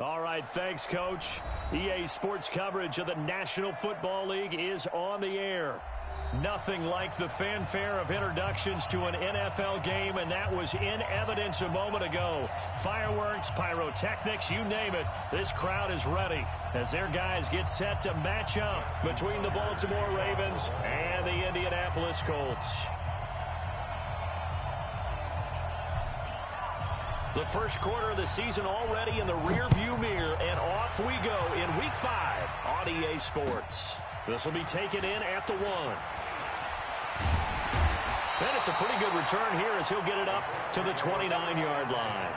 All right, thanks, Coach. EA Sports coverage of the National Football League is on the air. Nothing like the fanfare of introductions to an NFL game, and that was in evidence a moment ago. Fireworks, pyrotechnics, you name it. This crowd is ready as their guys get set to match up between the Baltimore Ravens and the Indianapolis Colts. The first quarter of the season already in the rearview mirror, and off we go in Week 5 on EA Sports. This will be taken in at the 1. And it's a pretty good return here as he'll get it up to the 29-yard line.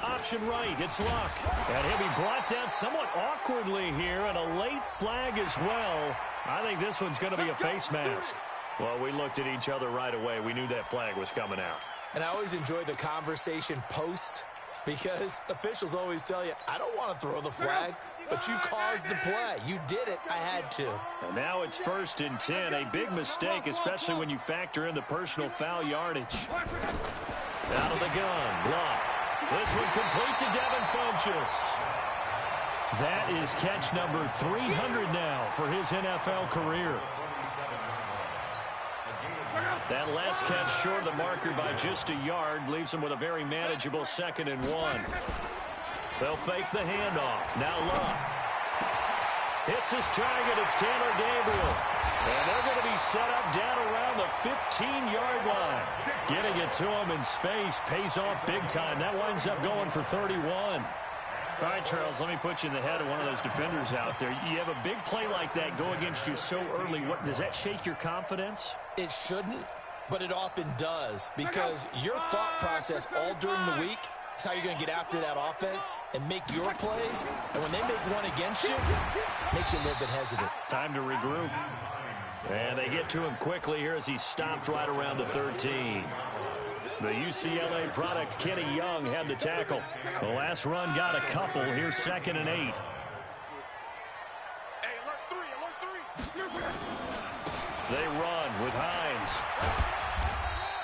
Option right, it's Luck. And he'll be brought down somewhat awkwardly here, and a late flag as well. I think this one's going to be a face mask. Well, we looked at each other right away. We knew that flag was coming out. And I always enjoy the conversation post because officials always tell you, I don't want to throw the flag, but you caused the play. You did it. I had to. And now it's 1st and 10. A big mistake, especially when you factor in the personal foul yardage. Out of the gun, Luck. This one complete to Devin Funchess. That is catch number 300 now for his NFL career. That last catch short of the marker by just a yard leaves him with a very manageable 2nd and 1. They'll fake the handoff. Now Luck. Hits his target. It's Taylor Gabriel. And they're going to be set up down around the 15-yard line. Getting it to him in space pays off big time. That winds up going for 31. All right, Charles, let me put you in the head of one of those defenders out there. You have a big play like that go against you so early. What does that shake your confidence? It shouldn't, but it often does because your thought process all during the week is how you're going to get after that offense and make your plays. And when they make one against you, it makes you a little bit hesitant. Time to regroup. And they get to him quickly here as he stopped right around the 13. The UCLA product, Kenny Young, had the tackle. The last run got a couple. Here's 2nd and 8. They run with Hines.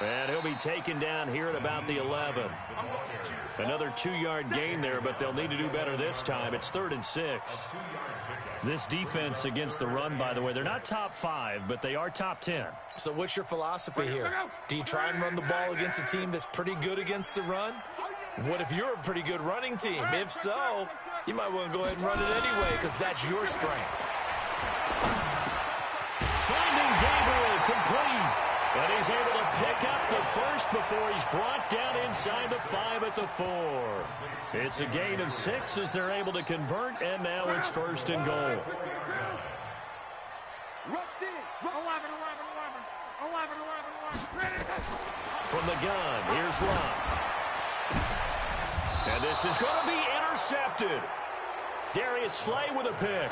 And he'll be taken down here at about the 11. Another 2-yard gain there, but they'll need to do better this time. It's 3rd and 6. This defense against the run, by the way, they're not top 5, but they are top 10. So what's your philosophy here? Do you try and run the ball against a team that's pretty good against the run? What if you're a pretty good running team? If so, you might want to go ahead and run it anyway because that's your strength. Finding Gabriel complete. And he's able to pick up the first before he's brought down inside the 5 at the 4. It's a gain of 6 as they're able to convert, and now it's 1st and goal. From the gun, here's Luck. And this is going to be intercepted. Darius Slay with a pick.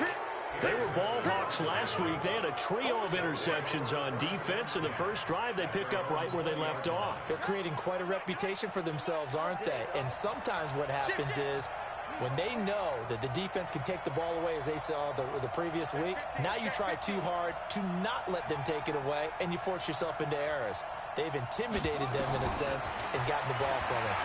They were ball hawks last week. They had a trio of interceptions on defense. In the first drive, they pick up right where they left off. They're creating quite a reputation for themselves, aren't they? And sometimes what happens is when they know that the defense can take the ball away, as they saw the previous week, now you try too hard to not let them take it away, and you force yourself into errors. They've intimidated them in a sense and gotten the ball from them.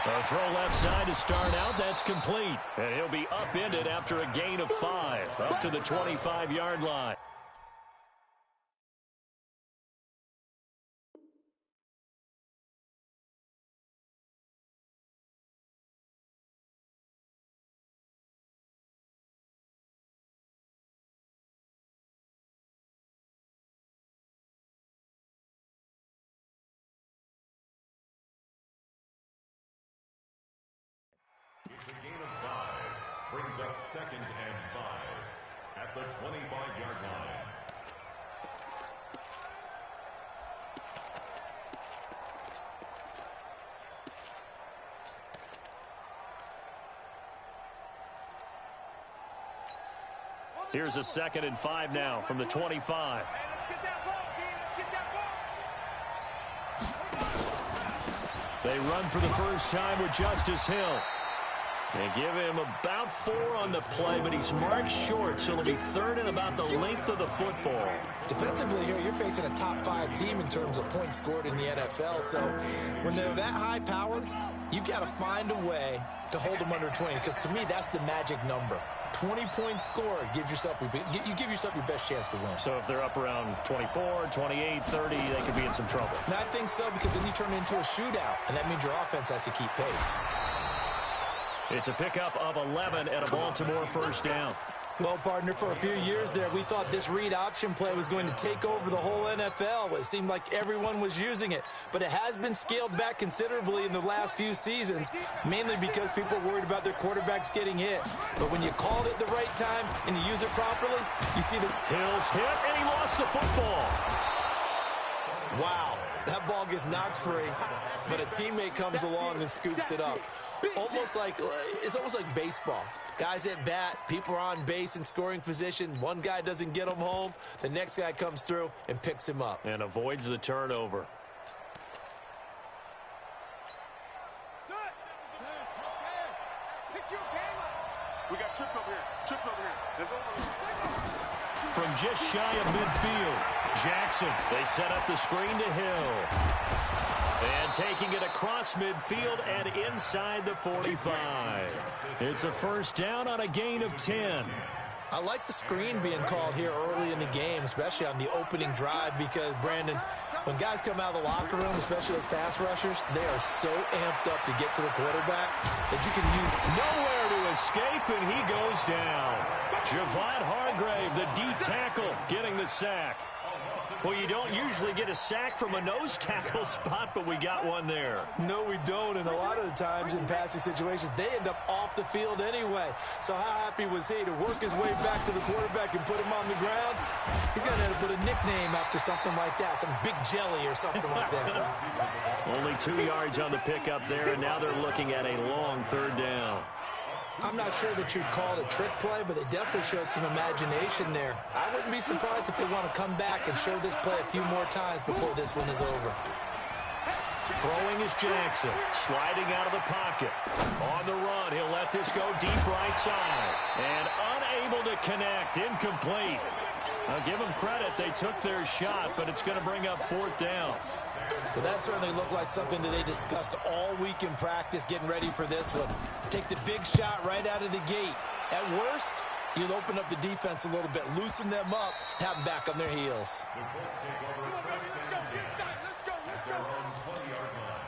A throw left side to start out. That's complete. And he'll be upended after a gain of 5 up to the 25-yard line. It's a gain of 5. Brings up 2nd and 5 at the 25-yard line. Here's a 2nd and 5 now from the 25. They run for the first time with Justice Hill. They give him about 4 on the play, but he's marked short, so it'll be third and about the length of the football. Defensively here, you're facing a top 5 team in terms of points scored in the NFL, so when they're that high-powered, you've got to find a way to hold them under 20, because to me, that's the magic number. 20 points scored, you give yourself your best chance to win. So if they're up around 24, 28, 30, they could be in some trouble. And I think so, because then you turn it into a shootout, and that means your offense has to keep pace. It's a pickup of 11 and a Baltimore first down. Well, partner, for a few years there, we thought this read option play was going to take over the whole NFL. It seemed like everyone was using it, but it has been scaled back considerably in the last few seasons, mainly because people are worried about their quarterbacks getting hit. But when you called it the right time and you use it properly, you see the Hill's hit, and he lost the football. Wow, that ball gets knocked free, but a teammate comes along and scoops it up. It's almost like baseball. Guys at bat, people are on base in scoring position. One guy doesn't get him home. The next guy comes through and picks him up. And avoids the turnover. We got trips over here. Trips over here. There's over. From just shy of midfield, Jackson. They set up the screen to Hill. And taking it across midfield and inside the 45. It's a first down on a gain of 10. I like the screen being called here early in the game, especially on the opening drive, because, Brandon, when guys come out of the locker room, especially those pass rushers, they are so amped up to get to the quarterback that you can use nowhere to escape, and he goes down. Javon Hargrave, the D tackle, getting the sack. Well, you don't usually get a sack from a nose tackle spot, but we got one there. No, we don't, and a lot of the times in passing situations, they end up off the field anyway. So how happy was he to work his way back to the quarterback and put him on the ground? He's going to end up with a nickname after something like that, some Big Jelly or something like that. Only 2 yards on the pickup there, and now they're looking at a long third down. I'm not sure that you'd call it a trick play, but they definitely showed some imagination there. I wouldn't be surprised if they want to come back and show this play a few more times before this one is over. Throwing is Jackson, sliding out of the pocket. On the run, he'll let this go deep right side. And unable to connect, incomplete. I'll give them credit, they took their shot, but it's going to bring up fourth down. Well, that certainly looked like something that they discussed all week in practice, getting ready for this one. Take the big shot right out of the gate. At worst, you'll open up the defense a little bit, loosen them up, have them back on their heels. The Colts take over first and 10 at their own 20-yard line.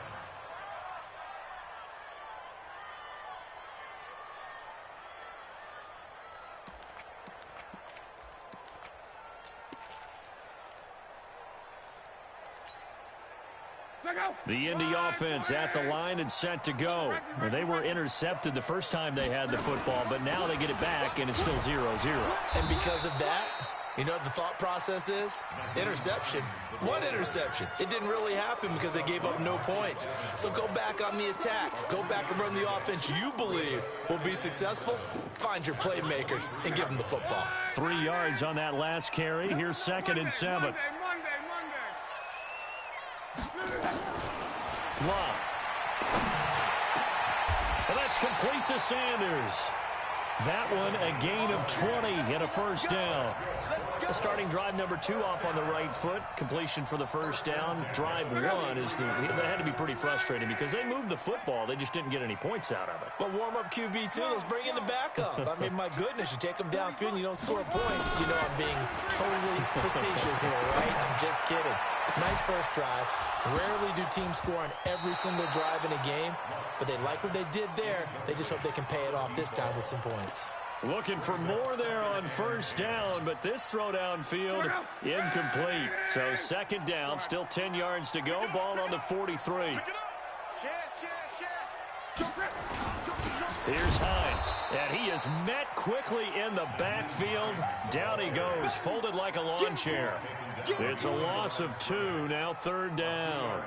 The Indy offense at the line and set to go. Well, they were intercepted the first time they had the football, but now they get it back, and it's still 0-0. And because of that, you know what the thought process is? Interception. What interception? It didn't really happen because they gave up no points. So go back on the attack. Go back and run the offense you believe will be successful. Find your playmakers and give them the football. 3 yards on that last carry. Here's 2nd and 7. Love. And that's complete to Sanders. That one a gain of 20 and a first down. The starting drive number 2 off on the right foot. Completion for the first down. Drive 1 that had to be pretty frustrating because they moved the football. They just didn't get any points out of it. But warm-up QB2, let's bring in the backup. I mean, my goodness, you take them downfield and you don't score points. You know I'm being totally facetious here, right? I'm just kidding. Nice first drive. Rarely do teams score on every single drive in a game, but they like what they did there. They just hope they can pay it off this time with some points. Looking for more there on first down, but this throw downfield incomplete. So 2nd down, still 10 yards to go. Ball on the 43. Here's Hines, and he is met quickly in the backfield. Down he goes, folded like a lawn chair. It's a loss of 2, now 3rd down.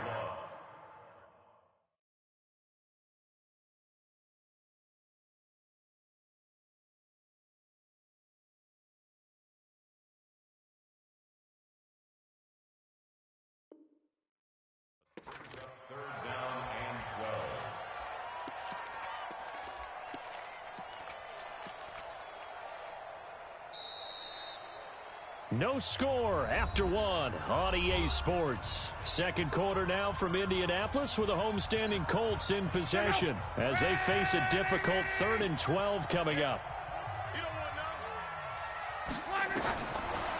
No score after one on EA Sports. Second quarter now from Indianapolis with the homestanding Colts in possession as they face a difficult 3rd and 12 coming up.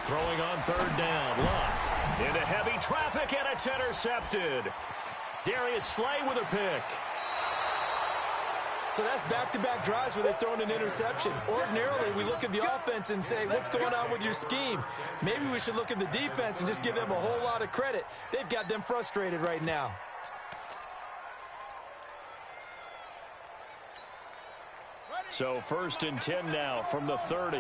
Throwing on 3rd down. Luck into heavy traffic, and it's intercepted. Darius Slay with a pick. So that's back-to-back drives where they've thrown an interception. Ordinarily, we look at the offense and say, what's going on with your scheme? Maybe we should look at the defense and just give them a whole lot of credit. They've got them frustrated right now. So 1st and 10 now from the 30.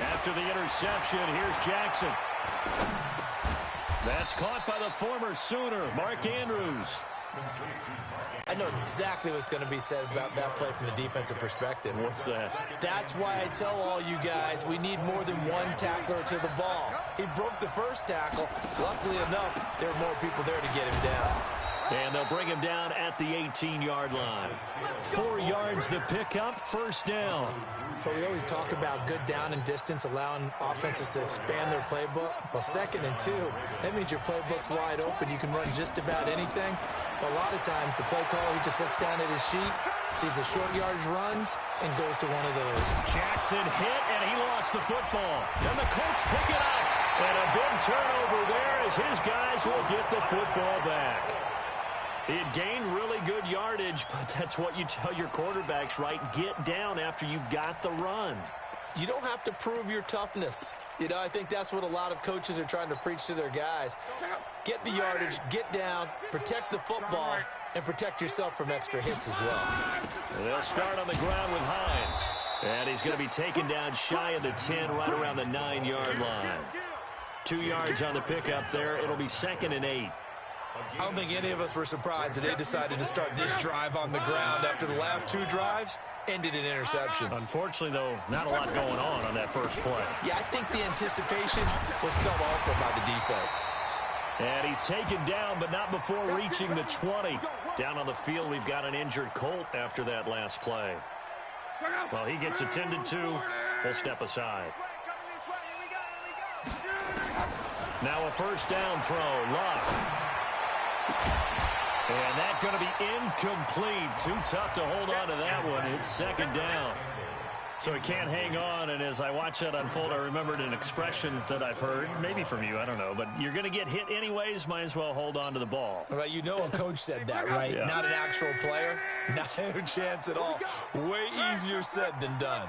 After the interception, here's Jackson. That's caught by the former Sooner, Mark Andrews. I know exactly what's going to be said about that play from the defensive perspective. What's that? That's why I tell all you guys we need more than one tackler to the ball. He broke the first tackle. Luckily enough, there were more people there to get him down. And they'll bring him down at the 18-yard line. 4 yards the pickup, 1st down. But we always talk about good down and distance, allowing offenses to expand their playbook. Well, 2nd and 2, that means your playbook's wide open. You can run just about anything. But a lot of times, the play caller, he just looks down at his sheet, sees the short yardage runs, and goes to one of those. Jackson hit, and he lost the football. And the Colts pick it up. And a big turnover there as his guys will get the football back. He had gained really good yardage, but that's what you tell your quarterbacks, right? Get down after you've got the run. You don't have to prove your toughness. You know, I think that's what a lot of coaches are trying to preach to their guys. Get the yardage, get down, protect the football, and protect yourself from extra hits as well. They'll start on the ground with Hines. And he's going to be taken down shy of the 10, right around the 9-yard line. 2 yards on the pickup there. It'll be 2nd and 8. I don't think any of us were surprised that they decided to start this drive on the ground after the last 2 drives ended in interceptions. Unfortunately, though, not a lot going on that first play. Yeah, I think the anticipation was felt also by the defense. And he's taken down, but not before reaching the 20. Down on the field, we've got an injured Colt after that last play. Well, he gets attended to. We'll step aside. Now a 1st down throw. Luck. And that's going to be incomplete. Too tough to hold on to that one. It's 2nd down. So he can't hang on, and as I watch that unfold, I remembered an expression that I've heard, maybe from you, I don't know, but you're going to get hit anyways, might as well hold on to the ball. Right, you know a coach said that, right? Yeah. Not an actual player. Not a chance at all. Way easier said than done.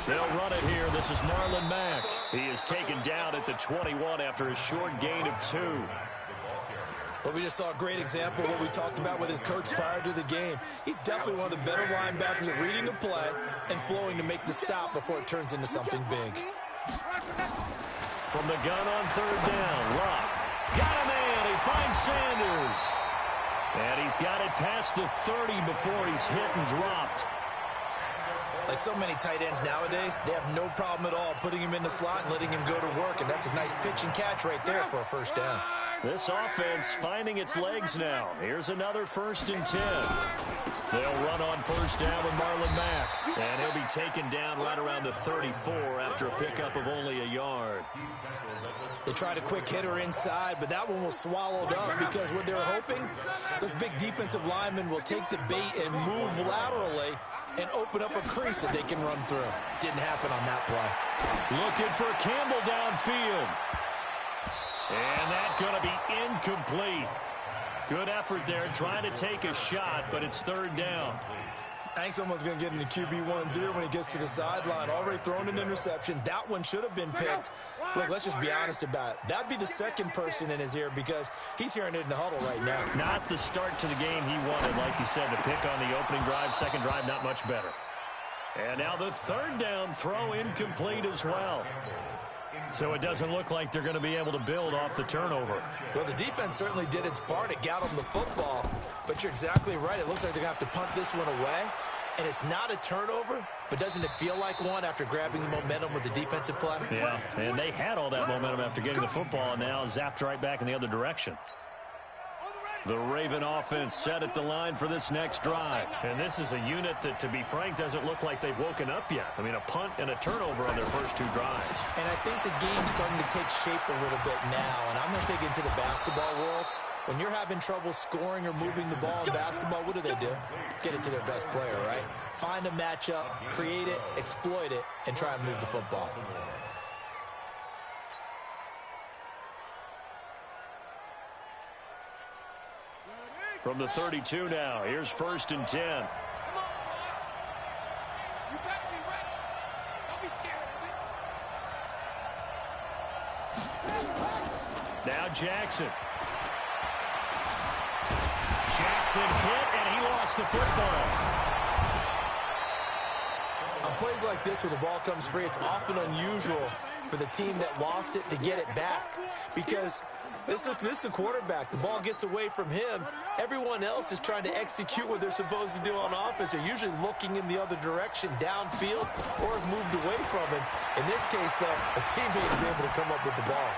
They'll run it here. This is Marlon Mack. He is taken down at the 21 after a short gain of 2. Well, we just saw a great example of what we talked about with his coach prior to the game. He's definitely one of the better linebackers at reading the play and flowing to make the stop before it turns into something big. From the gun on 3rd down, Luck got a man. He finds Sanders. And he's got it past the 30 before he's hit and dropped. Like so many tight ends nowadays, they have no problem at all putting him in the slot and letting him go to work. And that's a nice pitch and catch right there for a 1st down. This offense finding its legs now. Here's another 1st and 10. They'll run on 1st down with Marlon Mack. And he'll be taken down right around the 34 after a pickup of only a yard. They tried a quick hitter inside, but that one was swallowed up because what they're hoping, those big defensive linemen will take the bait and move laterally and open up a crease that they can run through. Didn't happen on that play. Looking for Campbell downfield. And that's going to be incomplete. Good effort there, trying to take a shot, but it's 3rd down. I think someone's going to get into QB1's ear when he gets to the sideline. Already thrown an interception. That one should have been picked. Look, let's just be honest about it. That'd be the 2nd person in his ear because he's hearing it in the huddle right now. Not the start to the game he wanted, like you said, to pick on the opening drive. 2nd drive, not much better. And now the 3rd down throw incomplete as well. So it doesn't look like they're going to be able to build off the turnover. Well, the defense certainly did its part. It got them the football. But you're exactly right. It looks like they're going to have to punt this one away. And it's not a turnover, but doesn't it feel like one after grabbing the momentum with the defensive play? Yeah, and they had all that momentum after getting the football, and now zapped right back in the other direction. The Raven offense set at the line for this next drive. And this is a unit that, to be frank, doesn't look like they've woken up yet. I mean, a punt and a turnover on their first 2 drives. And I think the game's starting to take shape a little bit now. And I'm going to take it into the basketball world. When you're having trouble scoring or moving the ball in basketball, what do? Get it to their best player, right? Find a matchup, create it, exploit it, and try and move the football. From the 32 now, here's 1st and 10. Come on, boy. You better be ready. Don't be scared of me. Now Jackson. Jackson hit, and he lost the football. On plays like this where the ball comes free, it's often unusual for the team that lost it to get it back, because this is the quarterback. The ball gets away from him. Everyone else is trying to execute what they're supposed to do on offense. They're usually looking in the other direction, downfield, or have moved away from him. In this case, though, a teammate is able to come up with the ball.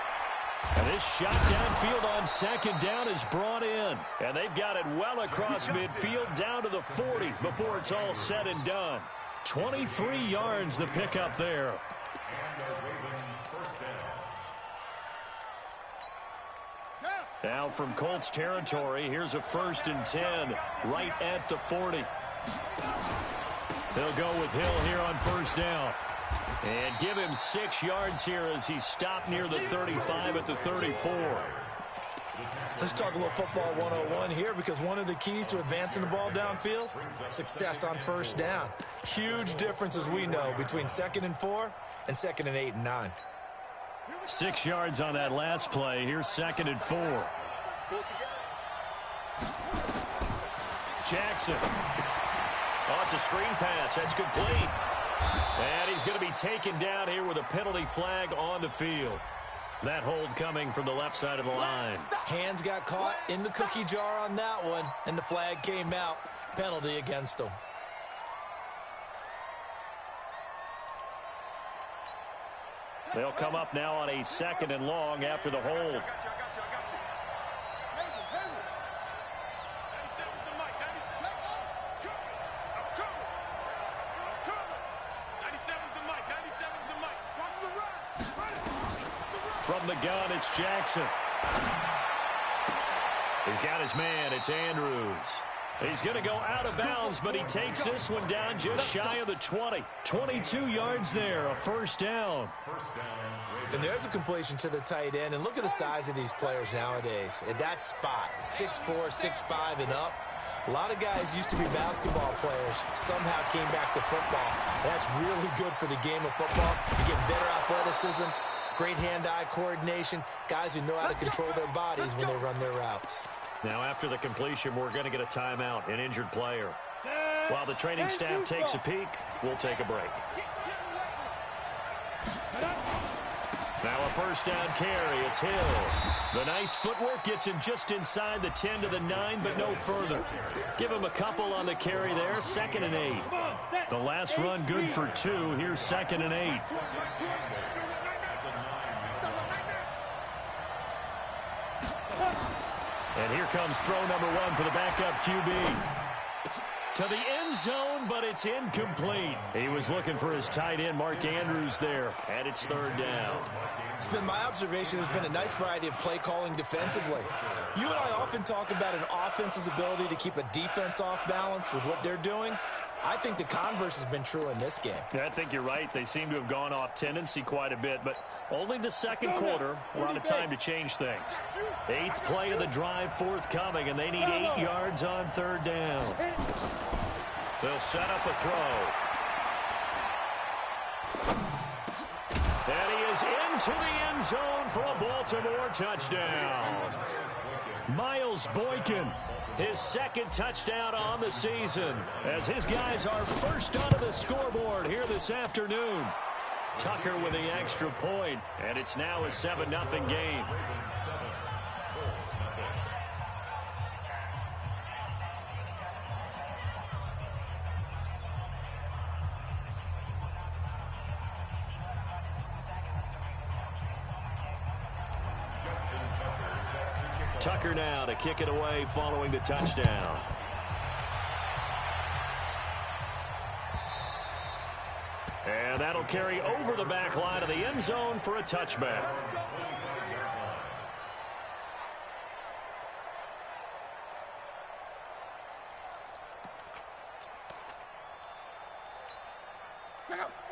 And this shot downfield on 2nd down is brought in. And they've got it well across midfield down to the 40 before it's all said and done. 23 yards the pickup there. Now from Colts territory, here's a 1st and 10 right at the 40. They'll go with Hill here on 1st down. And give him 6 yards here as he stopped near the 35 at the 34. Let's talk a little football 101 here, because one of the keys to advancing the ball downfield, success on 1st down. Huge difference, as we know, between 2nd and 4 and 2nd and 8 and 9. 6 yards on that last play. Here's 2nd and 4. Jackson. Oh, it's a screen pass. That's complete. And he's going to be taken down here with a penalty flag on the field. That hold coming from the left side of the line. Hands got caught in the cookie jar on that one, and the flag came out. Penalty against him. They'll come up now on a 2nd and long after the hold. From the gun, it's Jackson. He's got his man. It's Andrews. He's going to go out of bounds, but he takes this one down just shy of the 20. 22 yards there, a 1st down. And there's a completion to the tight end. And look at the size of these players nowadays. At that spot, 6'4", 6'5", and up. A lot of guys used to be basketball players, somehow came back to football. That's really good for the game of football. You get better athleticism, great hand-eye coordination, guys who know how to control their bodies when they run their routes. Now, after the completion, we're going to get a timeout, an injured player. While the training staff takes a peek, we'll take a break. Now a 1st down carry. It's Hill. The nice footwork gets him just inside the 10 to the 9, but no further. Give him a couple on the carry there. 2nd and 8. The last run good for 2. Here's 2nd and 8. And here comes throw number 1 for the backup QB. To the end zone, but it's incomplete. He was looking for his tight end, Mark Andrews, there. And it's 3rd down. It's been my observation there's been a nice variety of play calling defensively. You and I often talk about an offense's ability to keep a defense off balance with what they're doing. I think the converse has been true in this game. Yeah, I think you're right. They seem to have gone off tendency quite a bit, but only the 2nd quarter, a lot of time to change things. 8th play of the drive forthcoming, and they need 8 yards on 3rd down. They'll set up a throw. And he is into the end zone for a Baltimore touchdown. Miles Boykin, his 2nd touchdown on the season, as his guys are first onto the scoreboard here this afternoon. Tucker with the extra point, and it's now a 7-0 game. Tucker now to kick it away following the touchdown. And that'll carry over the back line of the end zone for a touchback.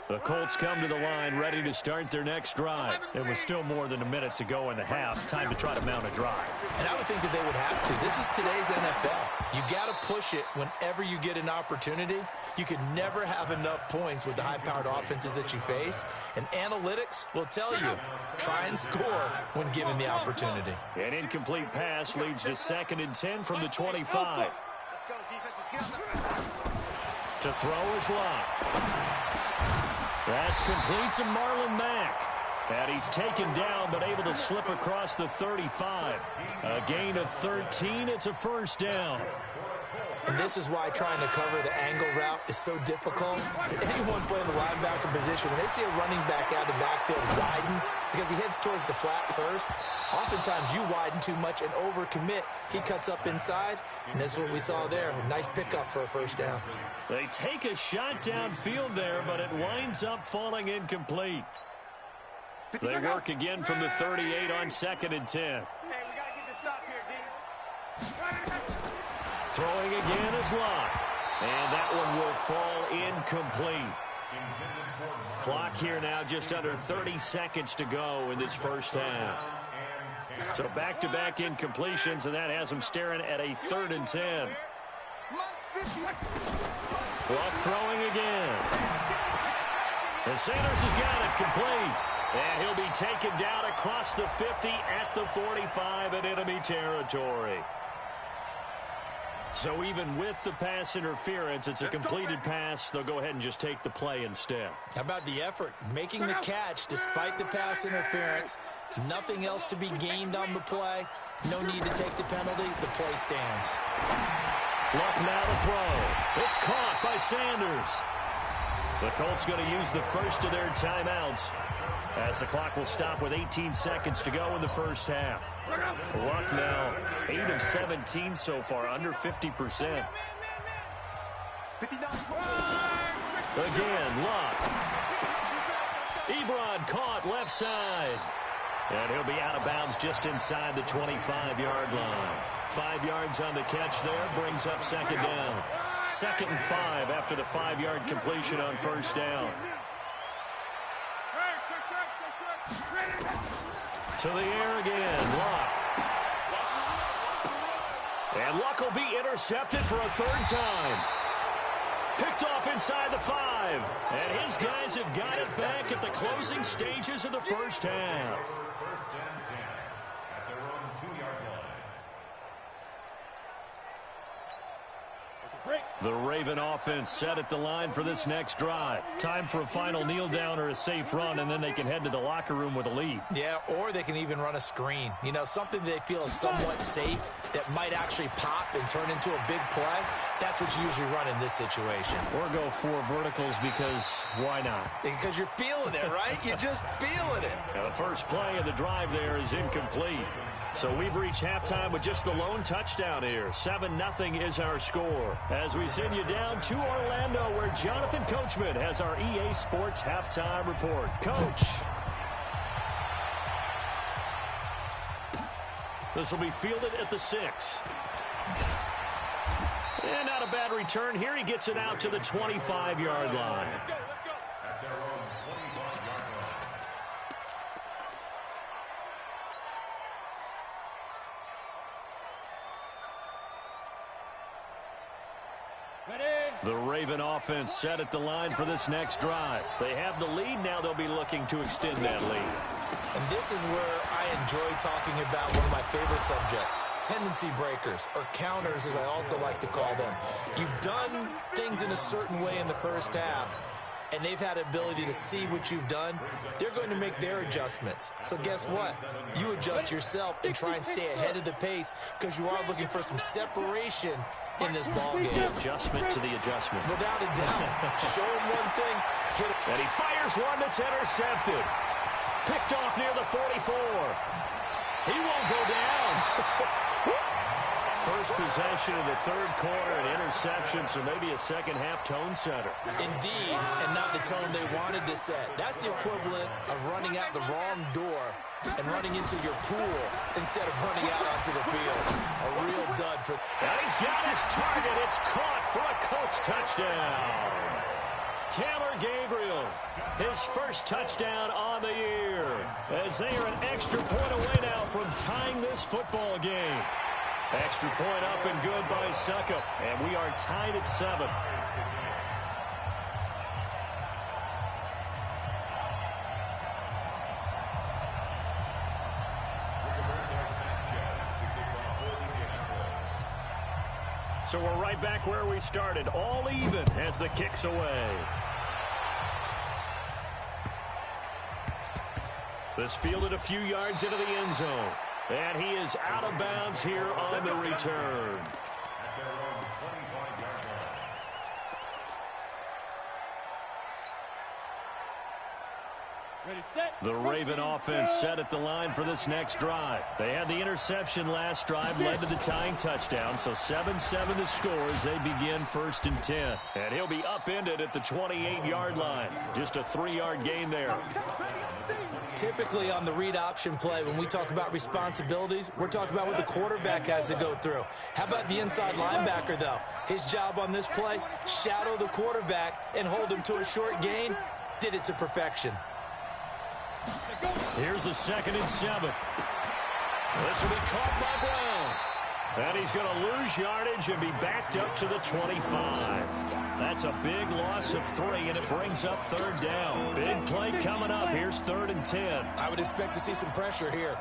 The Colts come to the line ready to start their next drive. It was still more than a minute to go in the half. Time to try to mount a drive. And I would think that they would have to. This is today's NFL. You got to push it whenever you get an opportunity. You can never have enough points with the high-powered offenses that you face. And analytics will tell you, try and score when given the opportunity. An incomplete pass leads to 2nd and 10 from the 25. Let's go, defense. Let's get on the... To throw is Locke. That's complete to Marlon Mack. And he's taken down but able to slip across the 35. A gain of 13. It's a first down. And this is why trying to cover the angle route is so difficult. Anyone playing the linebacker position, when they see a running back out of the backfield widen, because he heads towards the flat first, oftentimes you widen too much and overcommit. He cuts up inside, and that's what we saw there. A nice pickup for a first down. They take a shot downfield there, but it winds up falling incomplete. They work again from the 38 on 2nd and 10. Hey, we got to get this stop here, D. Throwing again is Locke. And that one will fall incomplete. Clock here now just under 30 seconds to go in this first half. So back-to-back incompletions, and that has them staring at a 3rd and 10. Locke throwing again. And Sanders has got it complete. And he'll be taken down across the 50 at the 45 in enemy territory. So even with the pass interference, it's a completed pass. They'll go ahead and just take the play instead. How about the effort? Making the catch despite the pass interference. Nothing else to be gained on the play. No need to take the penalty. The play stands. Luck now to throw. It's caught by Sanders. The Colts going to use the first of their timeouts as the clock will stop with 18 seconds to go in the first half. Luck now 8 of 17 so far, under 50%. Again, Luck. Ebron caught left side. And he'll be out of bounds just inside the 25-yard line. 5 yards on the catch there, brings up 2nd down. 2nd and 5 after the 5-yard completion on first down. To the air again, Luck. And Luck will be intercepted for a 3rd time. Picked off inside the 5. And his guys have got it back at the closing stages of the first half. First and 10 at their own 2-yard line. The Raven offense set at the line for this next drive. Time for a final kneel down or a safe run, and then they can head to the locker room with a lead. Yeah, or they can even run a screen. You know, something they feel is somewhat safe that might actually pop and turn into a big play. That's what you usually run in this situation. Or go 4 verticals because why not? Because you're feeling it, right? You're just feeling it. Now, the first play of the drive there is incomplete. So we've reached halftime with just the lone touchdown here. 7-0 is our score. As we send you down to Orlando, where Jonathan Coachman has our EA Sports halftime report. Coach. This will be fielded at the 6. And not a bad return here. He gets it out to the 25-yard line. At their own 25-yard line. The Raven offense set at the line for this next drive. They have the lead. Now they'll be looking to extend that lead. And this is where I enjoy talking about one of my favorite subjects, tendency breakers, or counters as I also like to call them. You've done things in a certain way in the first half, and they've had the ability to see what you've done. They're going to make their adjustments. So guess what? You adjust yourself and try and stay ahead of the pace because you are looking for some separation in this ball game. Adjustment to the adjustment. Without a doubt. Show him one thing, hit it. And he fires one that's intercepted. Picked off near the 44. He won't go down. First possession of the third quarter, an interception, so maybe a second-half tone setter. Indeed, and not the tone they wanted to set. That's the equivalent of running out the wrong door and running into your pool instead of running out onto the field. A real dud for... And he's got his target. It's caught for a Colts touchdown. Taylor Gabriel, his first touchdown on the year, as they are an extra point away now from tying this football game. Extra point up and good by Suckup, and we are tied at 7. So we're right back where we started, all even as the kick's away. This fielded a few yards into the end zone. And he is out of bounds here on the return. The Raven offense set at the line for this next drive. They had the interception last drive, led to the tying touchdown, so 7-7 to score as they begin 1st and 10. And he'll be upended at the 28-yard line. Just a 3-yard gain there. Typically on the read option play, when we talk about responsibilities, we're talking about what the quarterback has to go through. How about the inside linebacker, though? His job on this play, shadow the quarterback and hold him to a short gain. Did it to perfection. Here's a 2nd and 7. This will be caught by Brown. And he's going to lose yardage and be backed up to the 25. That's a big loss of 3, and it brings up 3rd down. Big play coming up. Here's 3rd and 10. I would expect to see some pressure here.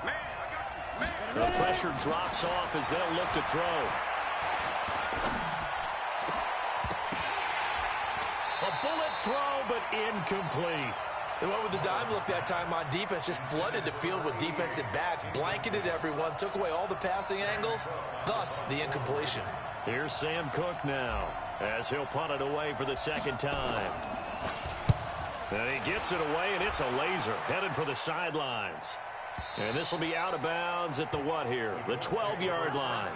The pressure drops off as they'll look to throw. A bullet throw, but incomplete. They went with the dime look that time on defense, just flooded the field with defensive backs, blanketed everyone, took away all the passing angles, thus the incompletion. Here's Sam Cook now, as he'll punt it away for the 2nd time. And he gets it away, and it's a laser, headed for the sidelines. And this will be out of bounds at the what here? The 12-yard line.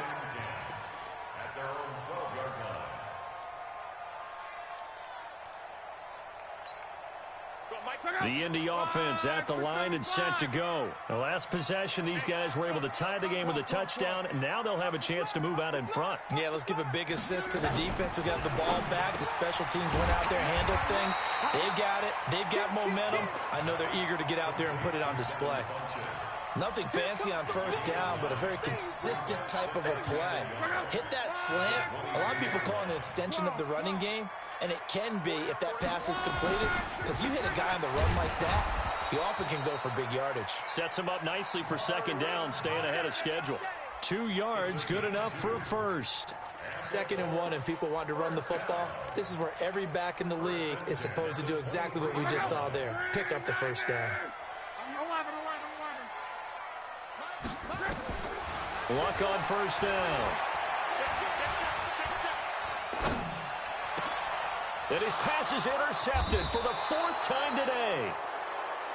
The Indy offense at the line and set to go. The last possession, these guys were able to tie the game with a touchdown, and now they'll have a chance to move out in front. Yeah, let's give a big assist to the defense who got the ball back. The special teams went out there, handled things. They've got it. They've got momentum. I know they're eager to get out there and put it on display. Nothing fancy on 1st down, but a very consistent type of a play. Hit that slant. A lot of people call it an extension of the running game. And it can be if that pass is completed, because you hit a guy on the run like that, he often can go for big yardage. Sets him up nicely for 2nd down, staying ahead of schedule. 2 yards, good enough for a 1st. 2nd and 1, and people want to run the football. This is where every back in the league is supposed to do exactly what we just saw there. Pick up the 1st down. Luck on 1st down. And his pass is intercepted for the 4th time today.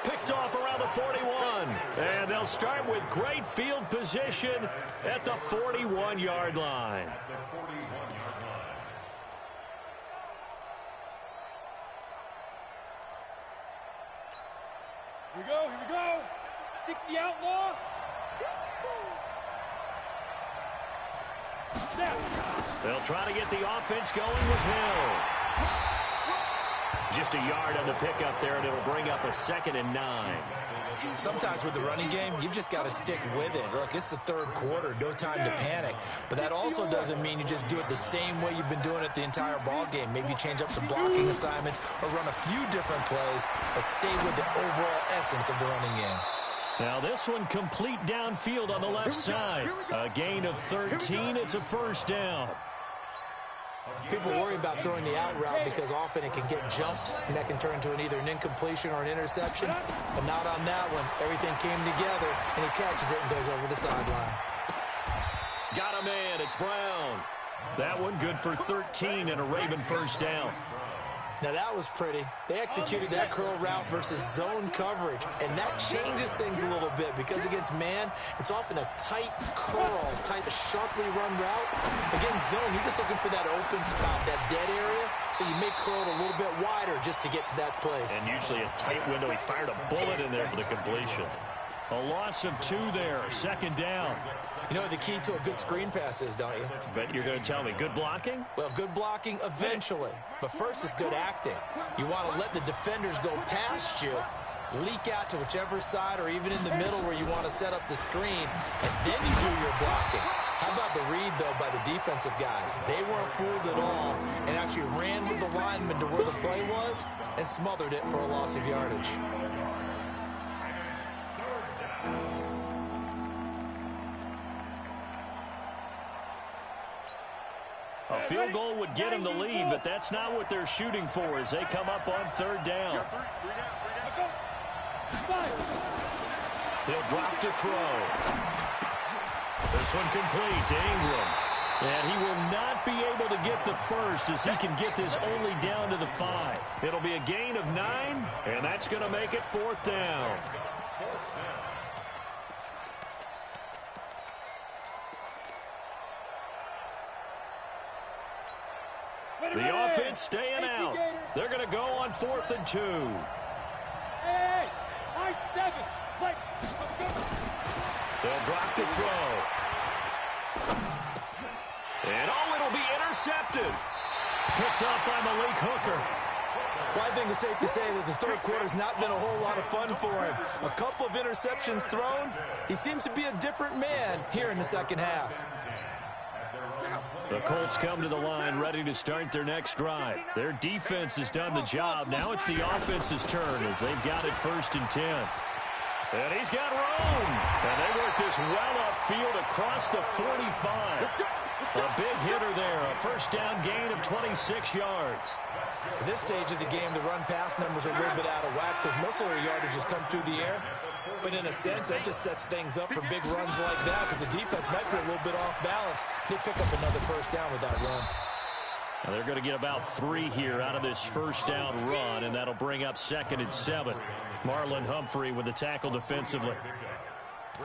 Picked off around the 41. And they'll start with great field position at the 41-yard line. Here we go. 60 outlaw. They'll try to get the offense going with Hill. Just a yard on the pickup there, and it'll bring up a 2nd and 9. Sometimes with the running game, you've just got to stick with it. Look, it's the 3rd quarter, no time to panic. But that also doesn't mean you just do it the same way you've been doing it the entire ball game. Maybe change up some blocking assignments or run a few different plays, but stay with the overall essence of the running game. Now this one complete downfield on the left side. A gain of 13. It's a 1st down. People worry about throwing the out route because often it can get jumped, and that can turn into either an incompletion or an interception. But not on that one. Everything came together, and he catches it and goes over the sideline. Got a man. It's Brown. That one good for 13 and a Raven 1st down. Now that was pretty. They executed that curl route versus zone coverage, and that changes things a little bit because against man, it's often a tight curl, tight, sharply run route. Against zone, you're just looking for that open spot, that dead area, so you may curl it a little bit wider just to get to that place. And usually a tight window. He fired a bullet in there for the completion. A loss of 2 there, second down. You know what the key to a good screen pass is, don't you? Bet you're going to tell me. Good blocking? Well, good blocking eventually. But first is good acting. You want to let the defenders go past you, leak out to whichever side or even in the middle where you want to set up the screen, and then you do your blocking. How about the read, though, by the defensive guys? They weren't fooled at all and actually ran with the lineman to where the play was and smothered it for a loss of yardage. A field goal would get them the lead, but that's not what they're shooting for as they come up on third down. He'll drop to throw. This one complete to Ingram. And he will not be able to get the first as he can get this only down to the 5. It'll be a gain of 9, and that's going to make it 4th down. The offense staying out. They're going to go on 4th and 2. Hey, I 7. They'll drop to throw. And it'll be intercepted. Picked up by Malik Hooker. Well, I think it's safe to say that the third quarter's not been a whole lot of fun for him. A couple of interceptions thrown. He seems to be a different man here in the second half. The Colts come to the line ready to start their next drive. Their defense has done the job. Now it's the offense's turn as they've got it 1st and 10. And he's got room. And they work this well upfield across the 45. A big hitter there. A first down gain of 26 yards. At this stage of the game, the run-pass numbers are a little bit out of whack because most of their yardage has come through the air. But in a sense, that just sets things up for big runs like that because the defense might be a little bit off balance. They pick up another first down with that run. Now they're going to get about 3 here out of this first down run, and that'll bring up 2nd and 7. Marlon Humphrey with the tackle defensively.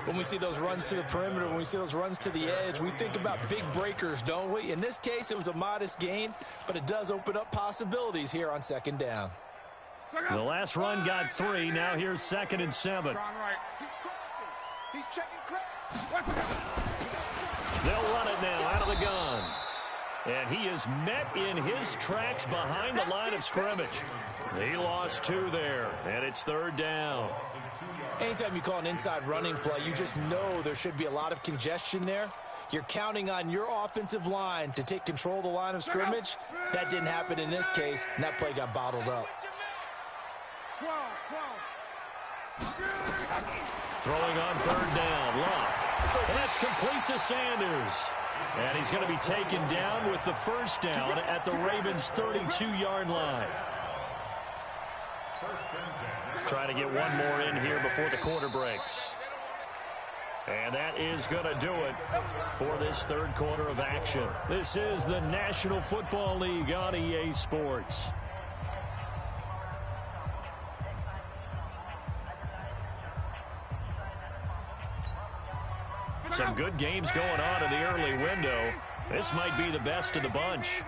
When we see those runs to the perimeter, when we see those runs to the edge, we think about big breakers, don't we? In this case, it was a modest gain, but it does open up possibilities here on 2nd down. The last run got 3. Now here's 2nd and 7. He's checking crack. They'll run it now out of the gun. And he is met in his tracks behind the line of scrimmage. He lost 2 there, and it's 3rd down. Anytime you call an inside running play, you just know there should be a lot of congestion there. You're counting on your offensive line to take control of the line of scrimmage. That didn't happen in this case, and that play got bottled up. Throwing on 3rd down, Luck. And that's complete to Sanders. And he's going to be taken down with the first down at the Ravens' 32-yard line. Trying to get one more in here before the quarter breaks. And that is going to do it for this third quarter of action. This is the National Football League on EA Sports. Some good games going on in the early window. This might be the best of the bunch.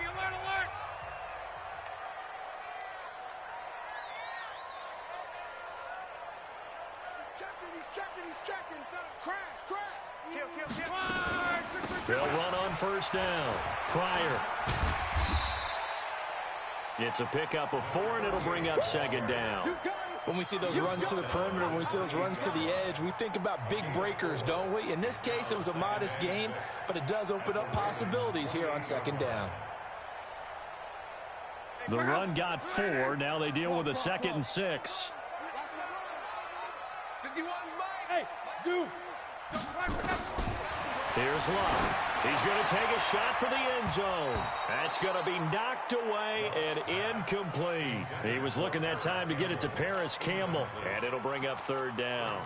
They'll run on first down. Pryor. It's a pickup of 4, and it'll bring up 2nd down. When we see those runs to the perimeter, when we see those runs to the edge, we think about big breakers, don't we? In this case, it was a modest gain, but it does open up possibilities here on 2nd down. The run got 4. Now they deal with a 2nd and 6. Hey, Zoo. Here's Love. He's going to take a shot for the end zone. That's going to be knocked away and incomplete. He was looking that time to get it to Paris Campbell, and it'll bring up 3rd down.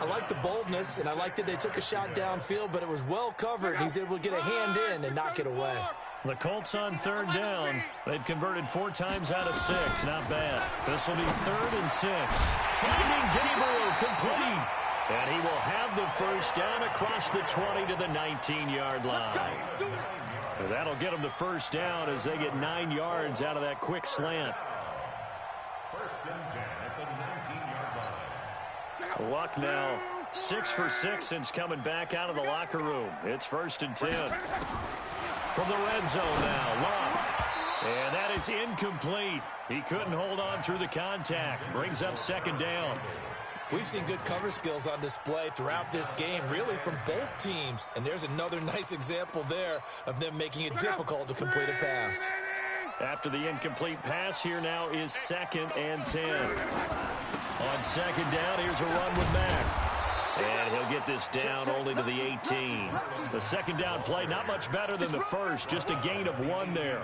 I like the boldness, and I like that they took a shot downfield, but it was well covered. He's able to get a hand in and knock it away. The Colts on third down. They've converted 4 times out of 6. Not bad. This will be 3rd and 6. Finding Gabriel complete. And he will have the first down across the 20 to the 19-yard line. And that'll get them to first down as they get 9 yards out of that quick slant. 1st and 10 at the 19-yard line. Luck now 6 for 6 since coming back out of the locker room. It's 1st and 10. From the red zone now, Luck. And that is incomplete. He couldn't hold on through the contact. Brings up 2nd down. We've seen good cover skills on display throughout this game, really from both teams. And there's another nice example there of them making it difficult to complete a pass. After the incomplete pass, here now is 2nd and 10. On 2nd down, here's a run with Mack. And he'll get this down only to the 18. The 2nd down play, not much better than the first, just a gain of 1 there.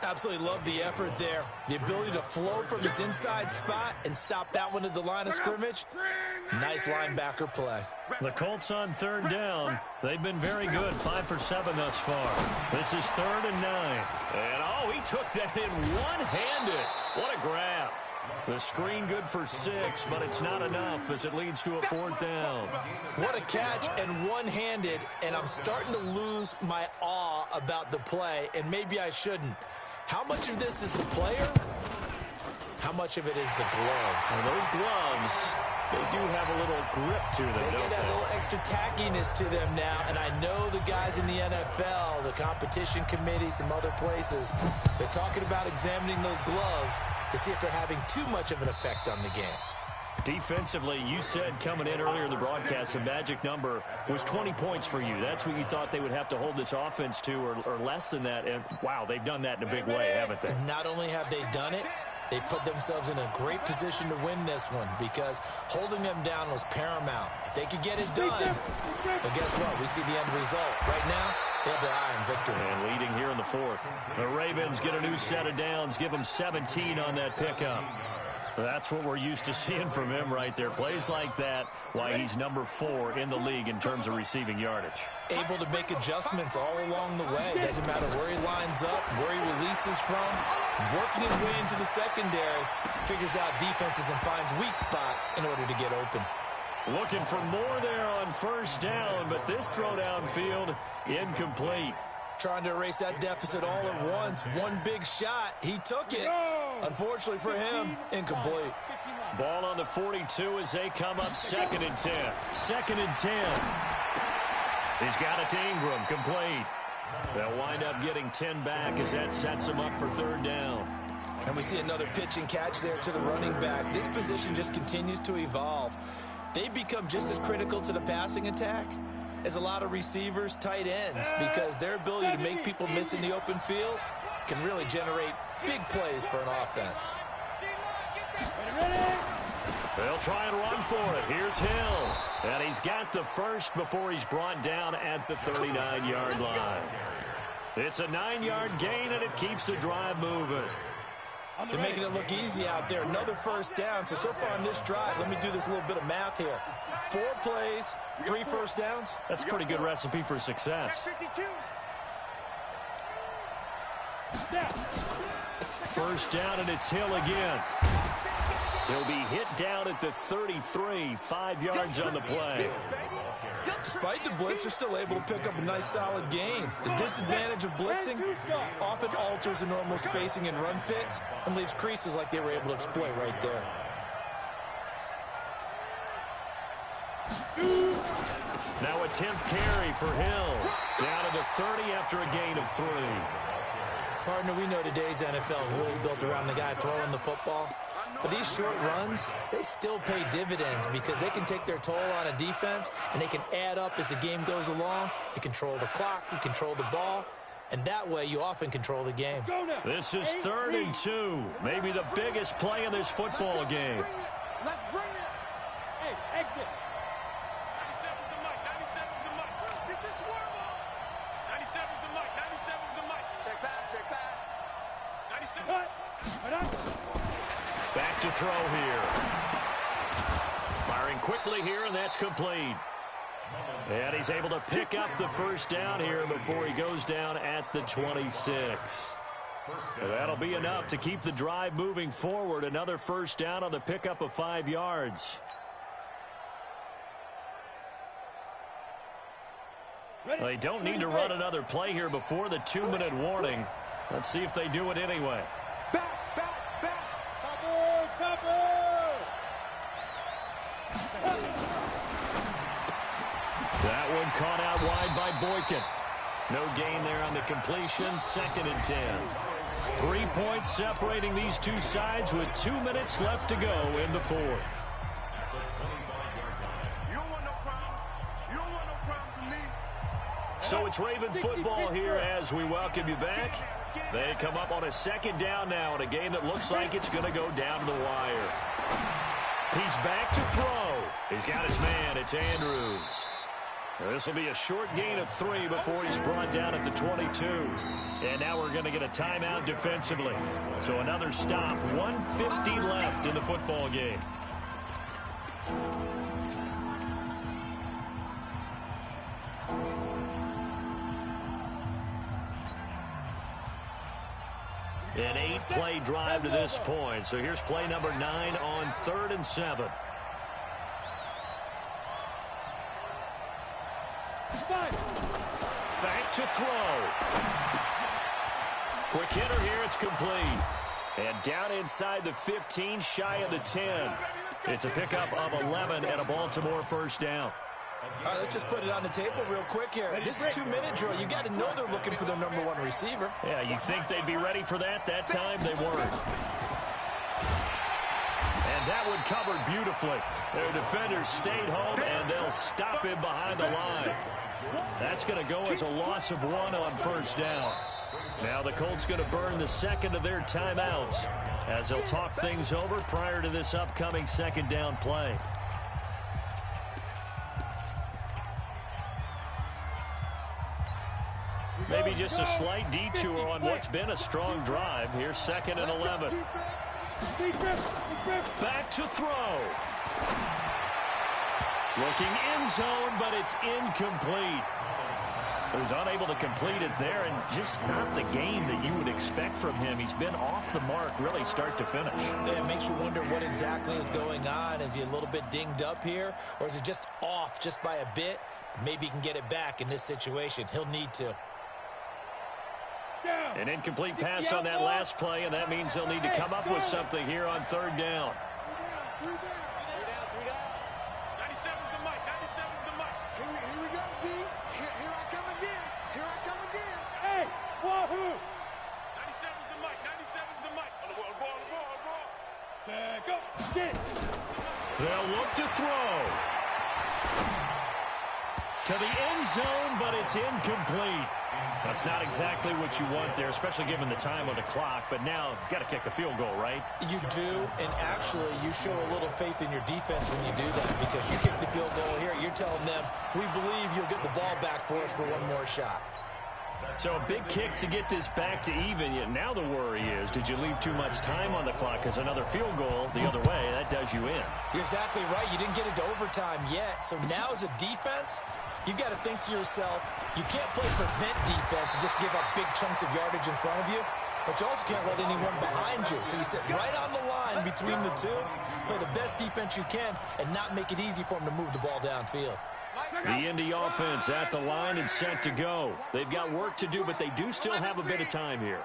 Absolutely love the effort there. The ability to flow from his inside spot and stop that one at the line of scrimmage. Nice linebacker play. The Colts on 3rd down. They've been very good, 5 for 7 thus far. This is 3rd and 9. And, oh, he took that in one-handed. What a grab. The screen good for 6, but it's not enough as it leads to a 4th down. What a catch and one-handed, and I'm starting to lose my awe about the play, and maybe I shouldn't. How much of this is the player? How much of it is the glove? Well, those gloves, they do have a little grip to them, They don't get that little extra tackiness to them now, and I know the guys in the NFL, the competition committee, some other places, they're talking about examining those gloves to see if they're having too much of an effect on the game. Defensively, you said coming in earlier in the broadcast, the magic number was 20 points for you. That's what you thought they would have to hold this offense to, or less than that. And, wow, they've done that in a big way, haven't they? And not only have they done it, they put themselves in a great position to win this one because holding them down was paramount. If they could get it done, well, guess what? We see the end result. Right now, they have their eye on victory. And leading here in the 4th. The Ravens get a new set of downs, give them 17 on that pickup. That's what we're used to seeing from him right there. Plays like that, why he's number 4 in the league in terms of receiving yardage. Able to make adjustments all along the way. Doesn't matter where he lines up, where he releases from. Working his way into the secondary, figures out defenses and finds weak spots in order to get open. Looking for more there on 1st down, but this throw downfield, incomplete. Trying to erase that deficit all at once. One big shot. He took it. Unfortunately for him, incomplete. Ball on the 42 as they come up 2nd and 10. 2nd and 10. He's got it to Ingram, complete. They'll wind up getting 10 back as that sets them up for 3rd down. And we see another pitch and catch there to the running back. This position just continues to evolve. They become just as critical to the passing attack as a lot of receivers, tight ends, because their ability to make people miss in the open field can really generate big plays for an offense. They'll try and run for it. Here's Hill. And he's got the first before he's brought down at the 39-yard line. It's a 9-yard gain, and it keeps the drive moving. They're making it look easy out there. Another 1st down. So far on this drive, let me do this little bit of math here. 4 plays, 3 1st downs. That's a pretty good recipe for success. 1st down, and it's Hill again. He'll be hit down at the 33, 5 yards on the play. Despite the blitz, they're still able to pick up a nice solid gain. The disadvantage of blitzing often alters the normal spacing and run fits and leaves creases like they were able to exploit right there. Now a 10th carry for Hill. Down to the 30 after a gain of 3. Partner, we know today's NFL is really built around the guy throwing the football. But these short runs, they still pay dividends because they can take their toll on a defense and they can add up as the game goes along. You control the clock, you control the ball, and that way you often control the game. This is 3rd and 2. Maybe the biggest play in this football game. Let's bring it. Hey, exit. 97's the mic. 97's the mic. Get this worm on. 97's the mic. 97's the mic. Check back. 97. Cut. Back to throw here. Firing quickly here, and that's complete. And he's able to pick up the first down here before he goes down at the 26. That'll be enough to keep the drive moving forward. Another first down on the pickup of 5 yards. They don't need to run another play here before the 2-minute warning. Let's see if they do it anyway. Back. Topper. That one caught out wide by Boykin. No gain there on the completion. 2nd and 10. 3 points separating these two sides with 2 minutes left to go in the 4th. You don't want no problem. You don't want no problem from me. So it's Raven football here as we welcome you back. They come up on a 2nd down now in a game that looks like it's going to go down to the wire. He's back to throw. He's got his man. It's Andrews. This will be a short gain of 3 before he's brought down at the 22. And now we're going to get a timeout defensively. So another stop. 1:50 left in the football game. An 8-play drive to this point. So here's play number 9 on 3rd and 7. Back to throw. Quick hitter here. It's complete. And down inside the 15, shy of the 10. It's a pickup of 11 and a Baltimore first down. All right, let's just put it on the table real quick here. This is 2-minute drill. You got to know they're looking for their #1 receiver. Yeah, you think they'd be ready for that? That time they weren't. And that one covered beautifully. Their defenders stayed home, and they'll stop him behind the line. That's going to go as a loss of 1 on first down. Now the Colts going to burn the 2nd of their timeouts as they'll talk things over prior to this upcoming 2nd down play. Maybe just a slight detour on what's been a strong drive. Here's 2nd and 11. Back to throw. Looking end zone, but it's incomplete. He was unable to complete it there, and just not the game that you would expect from him. He's been off the mark really start to finish. Yeah, it makes you wonder what exactly is going on. Is he a little bit dinged up here, or is it just off just by a bit? Maybe he can get it back in this situation. He'll need to. An incomplete pass on that last play, and that means they'll need to come up with something here on 3rd down. 97's the mic. 97's the mic. Here we go, D. Here I come again. Hey, wahoo! 97's the mic. 97's the mic. On the ball. Check up. Get. They'll look to throw. To the end zone, but it's incomplete. That's not exactly what you want there, especially given the time on the clock. But now, you've got to kick the field goal, right? You do, and actually, you show a little faith in your defense when you do that, because you kick the field goal here. You're telling them, we believe you'll get the ball back for us for one more shot. So a big kick to get this back to even. Yet now the worry is, did you leave too much time on the clock? Because another field goal the other way, that does you in. You're exactly right. You didn't get it to overtime yet. So now as a defense, you've got to think to yourself, you can't play prevent defense and just give up big chunks of yardage in front of you, but you also can't let anyone behind you. So you sit right on the line between the two, play the best defense you can, and not make it easy for them to move the ball downfield. The Indy offense at the line and set to go. They've got work to do, but they do still have a bit of time here.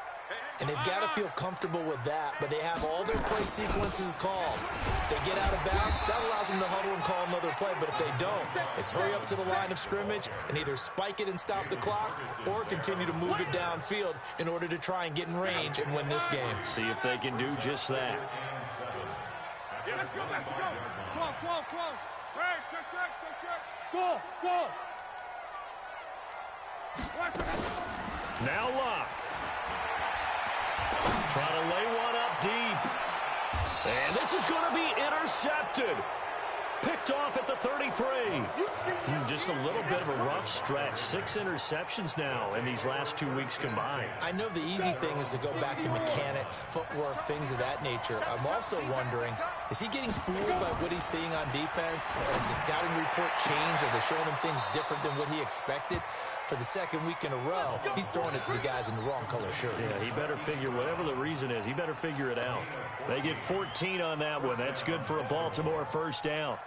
And they've got to feel comfortable with that, but they have all their play sequences called. If they get out of bounds, that allows them to huddle and call another play, but if they don't, it's hurry up to the line of scrimmage and either spike it and stop the clock or continue to move it downfield in order to try and get in range and win this game. See if they can do just that. Yeah, let's go. Close. Check. Go. Now Luck. Trying to lay one up deep. And this is going to be intercepted. Picked off at the 33. Just a little bit of a rough stretch. 6 interceptions now in these last 2 weeks combined. I know the easy thing is to go back to mechanics, footwork, things of that nature. I'm also wondering, is he getting fooled by what he's seeing on defense? Has the scouting report changed? Are they showing him things different than what he expected? For the second week in a row, he's throwing it to the guys in the wrong color shirts. Yeah, he better figure, whatever the reason is, he better figure it out. They get 14 on that one. That's good for a Baltimore first down.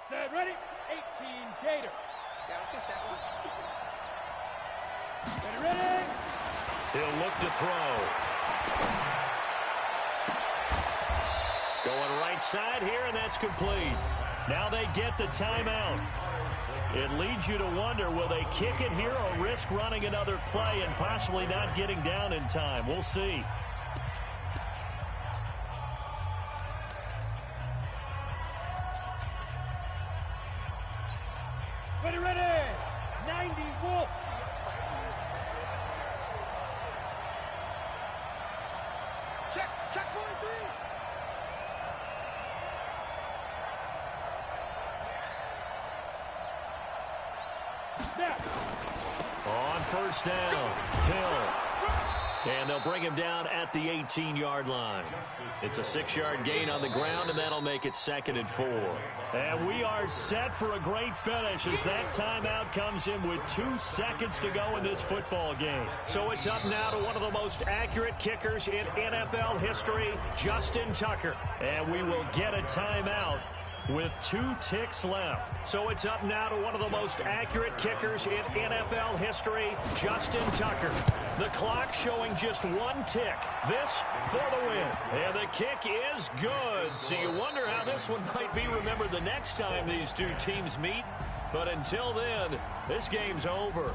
Set, ready? 18, Gator. Yeah, let's get set. Watch. Ready? He'll look to throw. Going right side here, and that's complete. Now they get the timeout. It leads you to wonder, will they kick it here or risk running another play and possibly not getting down in time? We'll see. Ready? 90, Wolf. Check 43. On first down, Hill. And they'll bring him down at the 18-yard line. It's a 6-yard gain on the ground, and that'll make it 2nd and 4. And we are set for a great finish as that timeout comes in with 2 seconds to go in this football game. So it's up now to one of the most accurate kickers in NFL history, Justin Tucker. And we will get a timeout with 2 ticks left. So it's up now to one of the most accurate kickers in NFL history, Justin Tucker. The clock showing just 1 tick. This for the win. And the kick is good. So you wonder how this one might be remembered the next time these 2 teams meet. But until then, this game's over.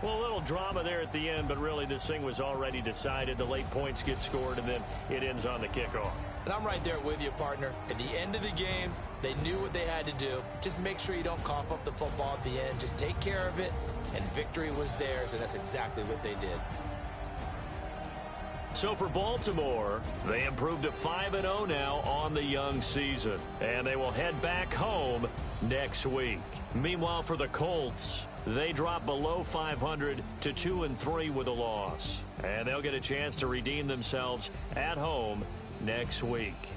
Well, a little drama there at the end, but really this thing was already decided. The late points get scored, and then it ends on the kickoff. And I'm right there with you, partner. At the end of the game, they knew what they had to do. Just make sure you don't cough up the football at the end. Just take care of it, and victory was theirs, and that's exactly what they did. So for Baltimore, they improved to 5-0 now on the young season. And they will head back home next week. Meanwhile, for the Colts, they drop below 500 to 2-3 with a loss. And they'll get a chance to redeem themselves at home next week.